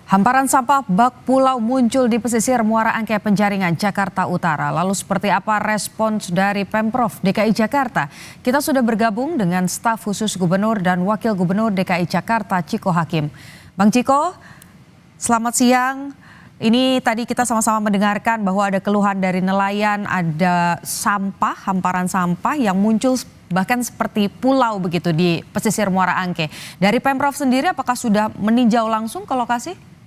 Hamparan sampah bak pulau muncul di pesisir Muara Angke Penjaringan, Jakarta Utara. Lalu seperti apa respons dari Pemprov DKI Jakarta? Kita sudah bergabung dengan staf khusus Gubernur dan Wakil Gubernur DKI Jakarta, Chiko Hakim. Bang Chiko, selamat siang. Ini tadi kita sama-sama mendengarkan bahwa ada keluhan dari nelayan, ada sampah, hamparan sampah yang muncul bahkan seperti pulau begitu di pesisir Muara Angke. Dari Pemprov sendiri apakah sudah meninjau langsung ke lokasi?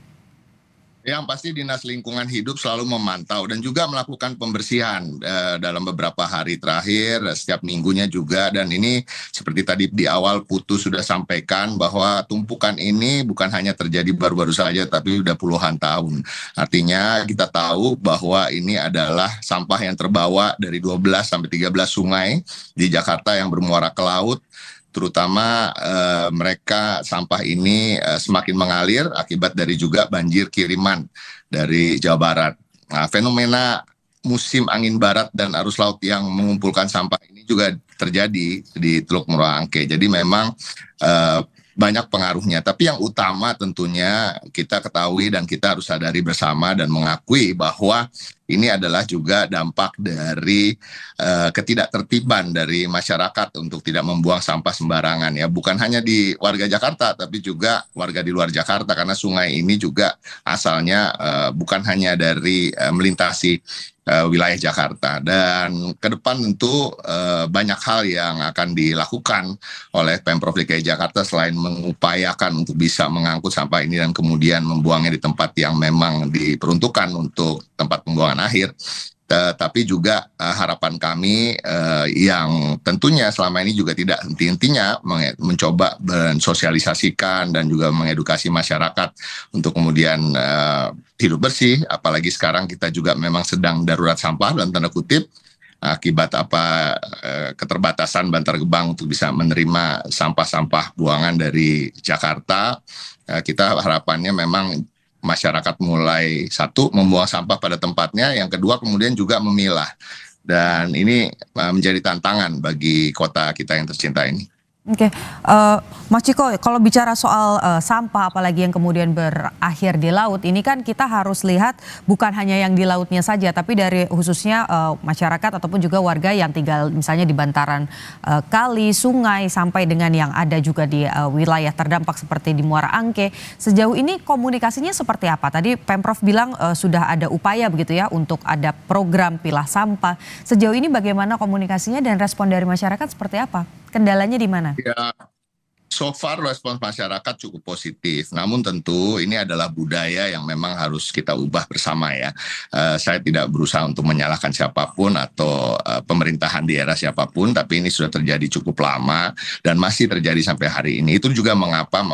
Yang pasti Dinas Lingkungan Hidup selalu memantau dan juga melakukan pembersihan dalam beberapa hari terakhir, setiap minggunya juga. Dan ini seperti tadi di awal Putu sudah sampaikan bahwa tumpukan ini bukan hanya terjadi baru-baru saja, tapi sudah puluhan tahun. Artinya kita tahu bahwa ini adalah sampah yang terbawa dari 12 sampai 13 sungai di Jakarta yang bermuara ke laut. Terutama mereka sampah ini semakin mengalir akibat dari juga banjir kiriman dari Jawa Barat. Nah, fenomena musim angin barat dan arus laut yang mengumpulkan sampah ini juga terjadi di Teluk Muara Angke. Jadi memang banyak pengaruhnya. Tapi yang utama tentunya kita ketahui dan kita harus sadari bersama dan mengakui bahwa ini adalah juga dampak dari ketidaktertiban dari masyarakat untuk tidak membuang sampah sembarangan ya. Bukan hanya di warga Jakarta tapi juga warga di luar Jakarta, karena sungai ini juga asalnya bukan hanya dari melintasi wilayah Jakarta. Dan ke depan tentu banyak hal yang akan dilakukan oleh Pemprov DKI Jakarta selain mengupayakan untuk bisa mengangkut sampah ini dan kemudian membuangnya di tempat yang memang diperuntukkan untuk tempat pembuangan akhir. Tapi juga harapan kami yang tentunya selama ini juga tidak henti-hentinya mencoba mensosialisasikan dan juga mengedukasi masyarakat untuk kemudian hidup bersih. Apalagi sekarang kita juga memang sedang darurat sampah dalam tanda kutip akibat keterbatasan Bantar Gebang untuk bisa menerima sampah-sampah buangan dari Jakarta. Kita harapannya memang masyarakat mulai satu membuang sampah pada tempatnya, yang kedua kemudian juga memilah, dan ini menjadi tantangan bagi kota kita yang tercinta ini. Oke, Mas Chiko, kalau bicara soal sampah apalagi yang kemudian berakhir di laut, ini kan kita harus lihat bukan hanya yang di lautnya saja, tapi dari khususnya masyarakat ataupun juga warga yang tinggal misalnya di bantaran kali, sungai, sampai dengan yang ada juga di wilayah terdampak seperti di Muara Angke. Sejauh ini komunikasinya seperti apa? Tadi Pemprov bilang sudah ada upaya begitu ya untuk ada program pilah sampah. Sejauh ini bagaimana komunikasinya dan respon dari masyarakat seperti apa? Kendalanya di mana? Ya, so far respons masyarakat cukup positif. Namun tentu ini adalah budaya yang memang harus kita ubah bersama ya. Saya tidak berusaha untuk menyalahkan siapapun atau pemerintahan di era siapapun, tapi ini sudah terjadi cukup lama dan masih terjadi sampai hari ini. Itu juga mengapa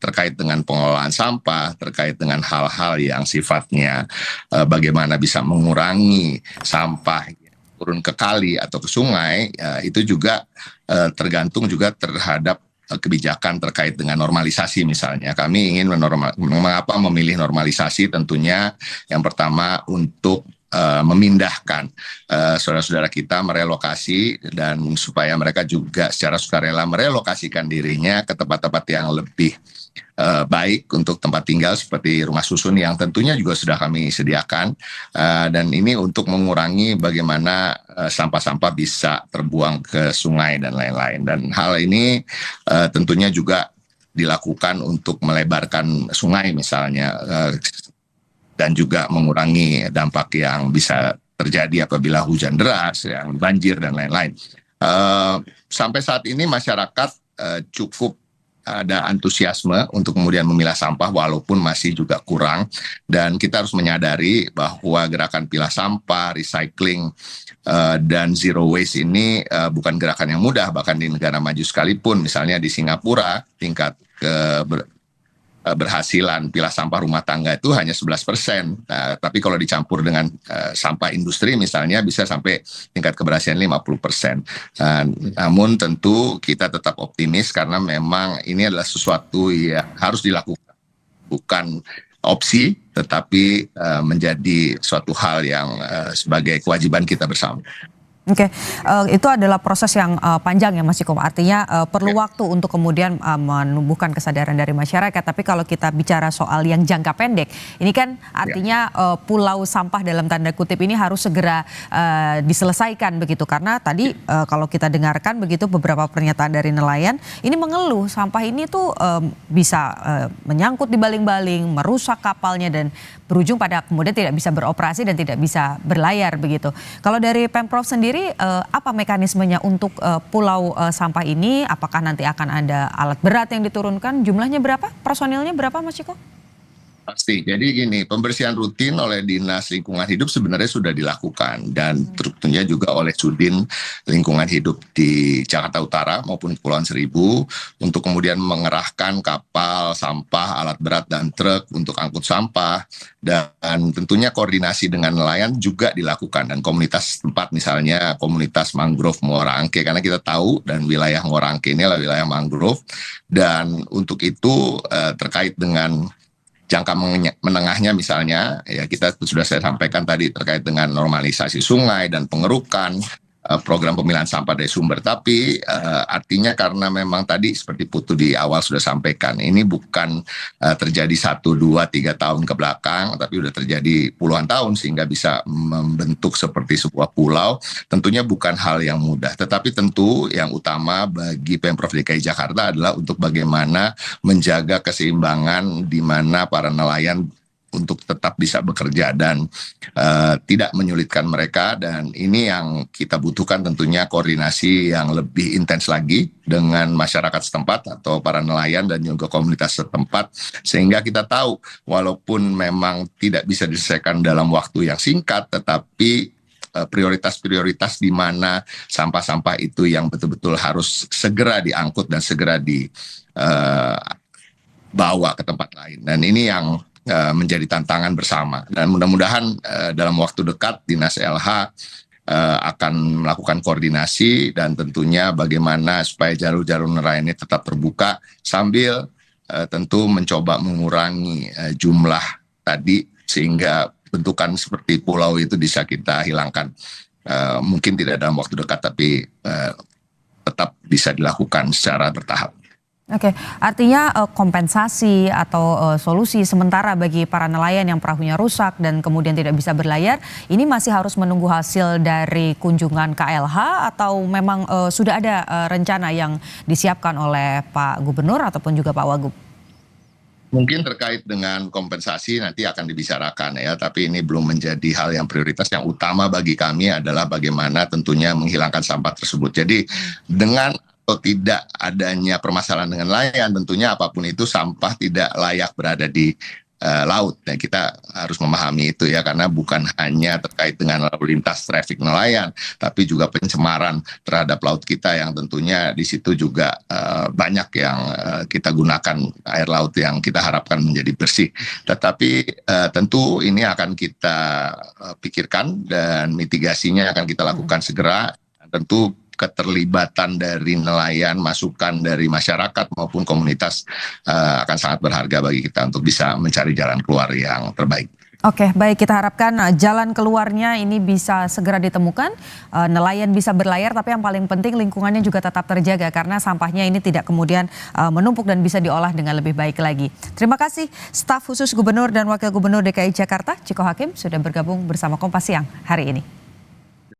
terkait dengan pengelolaan sampah, terkait dengan hal-hal yang sifatnya bagaimana bisa mengurangi sampah turun ke kali atau ke sungai, itu juga tergantung juga terhadap kebijakan terkait dengan normalisasi misalnya. Kami ingin mengapa memilih normalisasi, tentunya yang pertama untuk memindahkan saudara-saudara kita merelokasi, dan supaya mereka juga secara sukarela merelokasikan dirinya ke tempat-tempat yang lebih baik untuk tempat tinggal seperti rumah susun yang tentunya juga sudah kami sediakan, dan ini untuk mengurangi bagaimana sampah-sampah bisa terbuang ke sungai dan lain-lain. Dan hal ini tentunya juga dilakukan untuk melebarkan sungai misalnya, dan juga mengurangi dampak yang bisa terjadi apabila hujan deras, yang banjir dan lain-lain. Sampai saat ini masyarakat cukup ada antusiasme untuk kemudian memilah sampah walaupun masih juga kurang, dan kita harus menyadari bahwa gerakan pilah sampah, recycling, dan zero waste ini bukan gerakan yang mudah. Bahkan di negara maju sekalipun, misalnya di Singapura, tingkat berhasilan pilah sampah rumah tangga itu hanya 11%. Tapi kalau dicampur dengan sampah industri misalnya bisa sampai tingkat keberhasilan 50%. Namun tentu kita tetap optimis karena memang ini adalah sesuatu yang harus dilakukan. Bukan opsi, tetapi menjadi suatu hal yang sebagai kewajiban kita bersama. Oke, itu adalah proses yang panjang ya Mas Ciko. Artinya perlu waktu untuk kemudian menumbuhkan kesadaran dari masyarakat. Tapi kalau kita bicara soal yang jangka pendek, ini kan artinya pulau sampah dalam tanda kutip ini harus segera diselesaikan begitu. Karena tadi kalau kita dengarkan begitu beberapa pernyataan dari nelayan, ini mengeluh sampah ini tuh bisa menyangkut di baling-baling, merusak kapalnya dan berujung pada kemudian tidak bisa beroperasi dan tidak bisa berlayar begitu. Kalau dari Pemprov sendiri apa mekanismenya untuk pulau sampah ini? Apakah nanti akan ada alat berat yang diturunkan? Jumlahnya berapa? Personilnya berapa Mas Ciko? Pasti. Jadi gini, pembersihan rutin oleh Dinas Lingkungan Hidup sebenarnya sudah dilakukan dan tentunya juga oleh Sudin Lingkungan Hidup di Jakarta Utara maupun Kepulauan Seribu untuk kemudian mengerahkan kapal, sampah, alat berat dan truk untuk angkut sampah dan tentunya koordinasi dengan nelayan juga dilakukan dan komunitas tempat misalnya komunitas mangrove Muara Angke karena kita tahu dan wilayah Muara Angke ini adalah wilayah mangrove dan untuk itu terkait dengan jangka menengahnya misalnya, ya kita sudah saya sampaikan tadi terkait dengan normalisasi sungai dan pengerukan, program pemilahan sampah dari sumber. Tapi artinya karena memang tadi seperti Putu di awal sudah sampaikan, ini bukan terjadi 1, 2, 3 tahun ke belakang, tapi sudah terjadi puluhan tahun sehingga bisa membentuk seperti sebuah pulau. Tentunya bukan hal yang mudah, tetapi tentu yang utama bagi Pemprov DKI Jakarta adalah untuk bagaimana menjaga keseimbangan di mana para nelayan untuk tetap bisa bekerja dan tidak menyulitkan mereka dan ini yang kita butuhkan tentunya koordinasi yang lebih intens lagi dengan masyarakat setempat atau para nelayan dan juga komunitas setempat sehingga kita tahu walaupun memang tidak bisa diselesaikan dalam waktu yang singkat tetapi prioritas-prioritas di mana sampah-sampah itu yang betul-betul harus segera diangkut dan segera dibawa ke tempat lain dan ini yang menjadi tantangan bersama dan mudah-mudahan dalam waktu dekat Dinas LH akan melakukan koordinasi dan tentunya bagaimana supaya jalur-jalur nelayan ini tetap terbuka sambil tentu mencoba mengurangi jumlah tadi sehingga bentukan seperti pulau itu bisa kita hilangkan mungkin tidak dalam waktu dekat tapi tetap bisa dilakukan secara bertahap. Oke, artinya kompensasi atau solusi sementara bagi para nelayan yang perahunya rusak dan kemudian tidak bisa berlayar, ini masih harus menunggu hasil dari kunjungan KLH atau memang sudah ada rencana yang disiapkan oleh Pak Gubernur ataupun juga Pak Wagub? Mungkin terkait dengan kompensasi nanti akan dibicarakan ya, tapi ini belum menjadi hal yang prioritas. Yang utama bagi kami adalah bagaimana tentunya menghilangkan sampah tersebut. Jadi dengan atau tidak adanya permasalahan dengan nelayan, tentunya apapun itu sampah tidak layak berada di laut. Dan kita harus memahami itu ya, karena bukan hanya terkait dengan lalu lintas traffic nelayan, tapi juga pencemaran terhadap laut kita yang tentunya di situ juga banyak yang kita gunakan air laut yang kita harapkan menjadi bersih. Tetapi tentu ini akan kita pikirkan dan mitigasinya akan kita lakukan segera. Tentu keterlibatan dari nelayan, masukan dari masyarakat maupun komunitas akan sangat berharga bagi kita untuk bisa mencari jalan keluar yang terbaik. Oke, baik, kita harapkan jalan keluarnya ini bisa segera ditemukan, nelayan bisa berlayar, tapi yang paling penting lingkungannya juga tetap terjaga karena sampahnya ini tidak kemudian menumpuk dan bisa diolah dengan lebih baik lagi. Terima kasih Staf Khusus Gubernur dan Wakil Gubernur DKI Jakarta, Ciko Hakim, sudah bergabung bersama Kompas Siang hari ini.